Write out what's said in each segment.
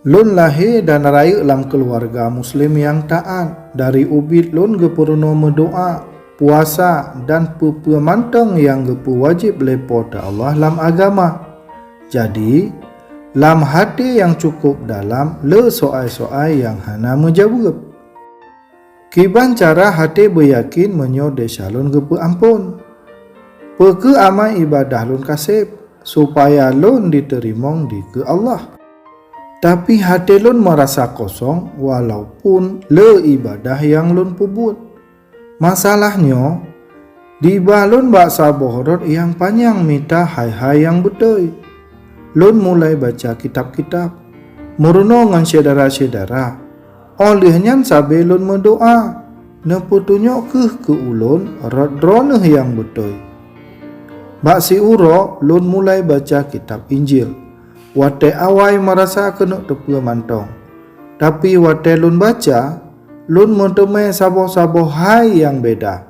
Lun lahir dan raya dalam keluarga muslim yang taat. Dari ubit lun gepurno mendoa, puasa dan pemantang yang gepu wajib lepo ta Allah dalam agama. Jadi, lam hati yang cukup dalam le soai-soai yang hana menjawab. Kiban cara hati beryakin menyo desa lun gepu ampun. Peke amai ibadah lun kasep supaya lun diterima di ke Allah. Tapi hati lun merasa kosong walaupun le ibadah yang lun pubut. Masalahnya, di balun baksa bohorot yang panjang minta hai-hai yang betul. Lun mulai baca kitab-kitab, meruno ngan saudara-saudara. Olehnya sabe lun mendoa, neputunyo ke ulun rodroneh yang betul. Baksi uro lun mulai baca kitab Injil. Wate awai merasa kena tepu mantong. Tapi wate lun baca, lun mentemui sabo-sabo hai yang beda.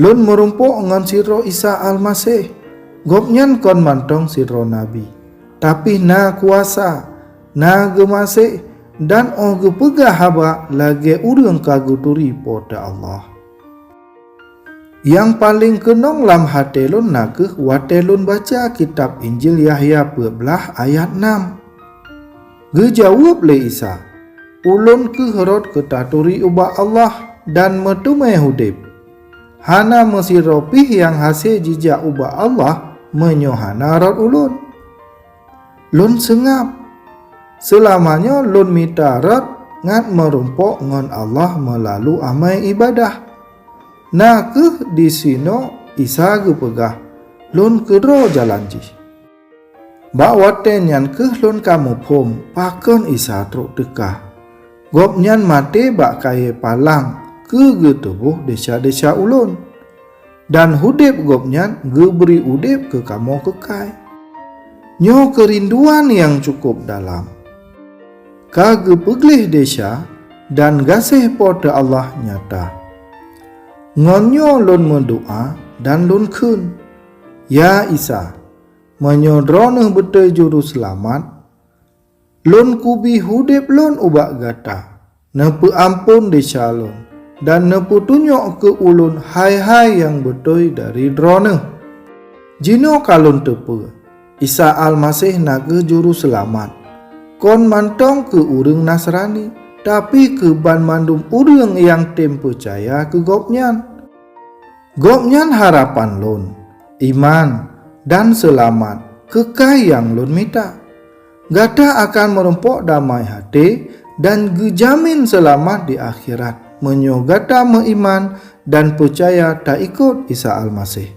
Lun merumpuk ngan siro Isa Al-Masih. Gopnyan kon mantong siro Nabi. Tapi na kuasa, na gemasih, dan oge pegah haba lagi urang kaguturi pada Allah. Yang paling kenong lam hati lun nakeh wate lun baca kitab Injil Yahya 12 ayat 6. Gejawab le Isa, ulun ke herot ketaturi ubah Allah dan metumai hudib. Hana mesiropih yang hasil jejak ubah Allah menyohana rot ulun. Lun sengap. Selamanya lun minta rot ngat merumpok ngon Allah melalui amai ibadah. Nah ke di sino Isa gepegah lun kedro jalan ji. Bak waten yan ke lun kamu pom pakon Isa truk dekah. Gop nyan mate bak kaya palang ke getubuh desa-desa ulun. Dan hudip gop nyan geberi udip ke kamu kekai. Nyo kerinduan yang cukup dalam. Kage peglih desa dan gasih pada Allah nyata. Ngonyo lun mendoa dan lun kun. Ya Isa, menyodroneh betul juru selamat. Lun kubi hudip lun ubak gata. Nepu ampun desa lun. Dan nepu tunyok ke ulun hai-hai yang betul dari droneh. Jino kalun tepe. Isa Al-Masih naga juru selamat. Kon mantong ke urang Nasrani. Tapi ke ban mandum urang yang tem percaya ke gopnyan. Gopnyan harapan lun, iman dan selamat kekai yang lun minta. Gata akan merumpok damai hati dan gejamin selamat di akhirat. Menyo gata meiman dan percaya tak ikut Isa Al-Masih.